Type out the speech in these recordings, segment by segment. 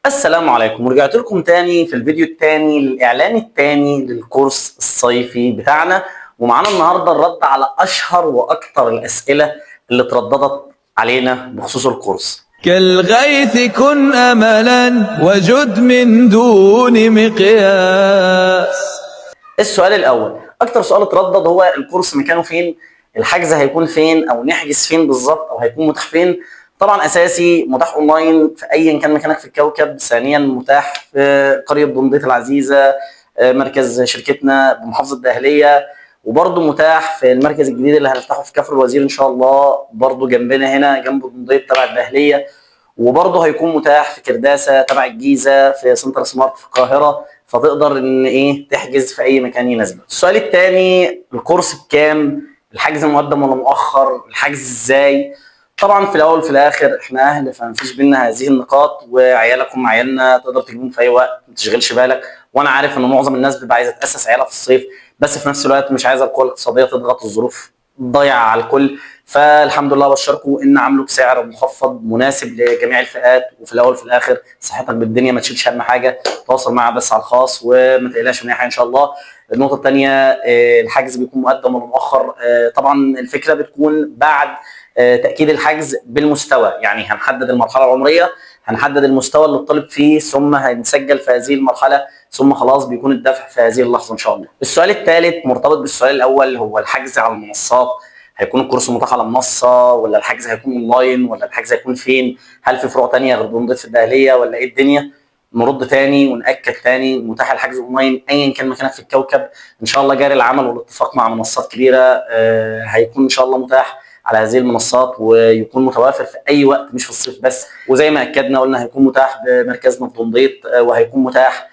السلام عليكم، ورجعت لكم تاني في الفيديو التاني للإعلان التاني للكورس الصيفي بتاعنا. ومعانا النهارده الرد على أشهر وأكتر الأسئلة اللي اترددت علينا بخصوص الكورس. كالغيث كن أملا وجد من دون مقياس. السؤال الأول، أكتر سؤال اتردد هو الكورس مكانه فين؟ الحجز هيكون فين؟ أو نحجز فين بالظبط؟ أو هيكون متاح فين؟ طبعا أساسي متاح أونلاين في أيا كان مكانك في الكوكب. ثانيا متاح في قرية دنديت العزيزة، مركز شركتنا بمحافظة الدقهلية. وبرضه متاح في المركز الجديد اللي هنفتحه في كفر الوزير إن شاء الله، برضه جنبنا هنا جنب دنديت تبع الدقهلية. وبرضه هيكون متاح في كرداسه تبع الجيزه في سنتر سمارت في القاهره، فتقدر ان تحجز في اي مكان يناسبك. السؤال الثاني، الكورس بكام؟ الحجز مقدم ولا مؤخر؟ الحجز ازاي؟ طبعا في الاول وفي الاخر احنا اهل، فمفيش بينا هذه النقاط، وعيالكم عيالنا تقدر تجيبهم في اي وقت، ما تشغلش بالك. وانا عارف ان معظم الناس بتبقى عايزه تاسس عيالها في الصيف، بس في نفس الوقت مش عايزه القوى الاقتصاديه تضغط، الظروف ضايعه على الكل. فالحمد لله بشركم ان عامله بسعر مخفض مناسب لجميع الفئات. وفي الاول وفي الاخر صحتك بالدنيا، ما تشيلش هم حاجه، تواصل معاه بس على الخاص وما تقلقش من اي حاجه ان شاء الله. النقطه الثانيه، الحجز بيكون مقدم ولا مؤخر؟ طبعا الفكره بتكون بعد تاكيد الحجز بالمستوى، يعني هنحدد المرحله العمريه، هنحدد المستوى اللي الطالب فيه، ثم هنسجل في هذه المرحله، ثم خلاص بيكون الدفع في هذه اللحظه ان شاء الله. السؤال الثالث مرتبط بالسؤال الاول، هو الحجز على المنصات. هيكون الكورس متاح على منصه، ولا الحجز هيكون اونلاين، ولا الحجز هيكون فين؟ هل في فروع ثانيه غير دندوت في الدقهليه، ولا ايه الدنيا؟ نرد تاني ونأكد تاني، متاح الحجز اونلاين ايا كان مكانك في الكوكب. ان شاء الله جاري العمل والاتفاق مع منصات كبيره، هيكون ان شاء الله متاح على هذه المنصات، ويكون متوافر في اي وقت مش في الصيف بس. وزي ما اكدنا قلنا هيكون متاح بمركزنا في دنديت، وهيكون متاح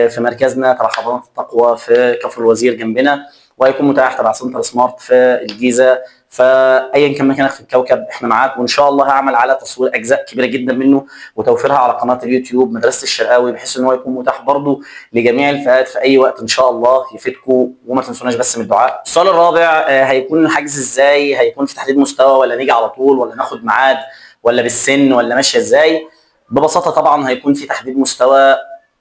في مركزنا تبع حضانه التقوى في كفر الوزير جنبنا، وهيكون متاح تبع سنتر سمارت في الجيزه. فايا كان مكانك في الكوكب احنا معاك، وان شاء الله هعمل على تصوير اجزاء كبيره جدا منه وتوفيرها على قناه اليوتيوب مدرسه الشرقاوي، بحيث ان هو يكون متاح برضه لجميع الفئات في اي وقت ان شاء الله يفيدكم. وما تنسوناش بس من الدعاء. السؤال الرابع، هيكون الحجز ازاي؟ هيكون في تحديد مستوى، ولا نيجي على طول، ولا ناخد ميعاد، ولا بالسن، ولا ماشيه ازاي؟ ببساطه طبعا هيكون في تحديد مستوى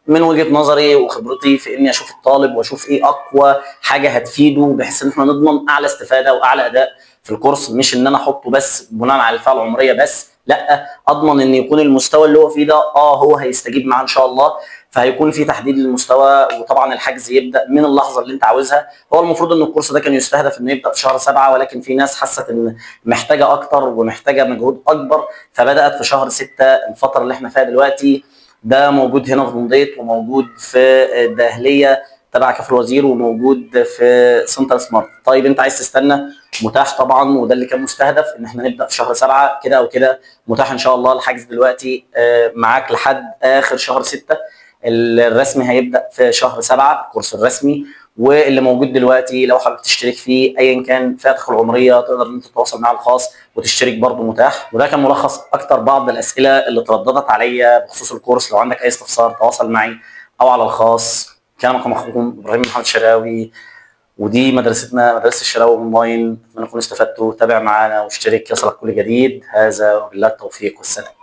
من وجهه نظري وخبرتي في اني اشوف الطالب واشوف ايه اقوى حاجه هتفيده، بحيث ان احنا نضمن اعلى استفاده واعلى اداء في الكورس. مش ان انا احطه بس بناء على الفئه العمريه بس، لا، اضمن ان يكون المستوى اللي هو فيه ده هو هيستجيب معاه ان شاء الله. فهيكون في تحديد للمستوى، وطبعا الحجز يبدا من اللحظه اللي انت عاوزها. هو المفروض ان الكورس ده كان يستهدف انه يبدا في شهر 7، ولكن في ناس حست ان محتاجه اكتر ومحتاجه مجهود اكبر، فبدات في شهر 6 الفتره اللي احنا فيها دلوقتي. ده موجود هنا في دنديت، وموجود في الدقهليه تبع كفر الوزير، وموجود في سنتر سمارت. طيب انت عايز تستنى؟ متاح طبعا، وده اللي كان مستهدف ان احنا نبدا في شهر 7 كده او كده. متاح ان شاء الله الحجز دلوقتي معاك لحد اخر شهر 6. الرسمي هيبدا في شهر 7 الكورس الرسمي، واللي موجود دلوقتي لو حابب تشترك فيه ايا كان فئتك العمريه تقدر ان انت تتواصل مع الخاص وتشترك برضه متاح. وده كان ملخص اكتر بعض الاسئله اللي ترددت عليا بخصوص الكورس. لو عندك اي استفسار تواصل معي او على الخاص. كان معكم اخوكم ابراهيم محمد شراوي، ودي مدرستنا مدرسه الشراوي اونلاين. اتمنى تكونوا استفدتوا. تابع معانا واشترك يصلك كل جديد. هذا وبالله التوفيق والسلام.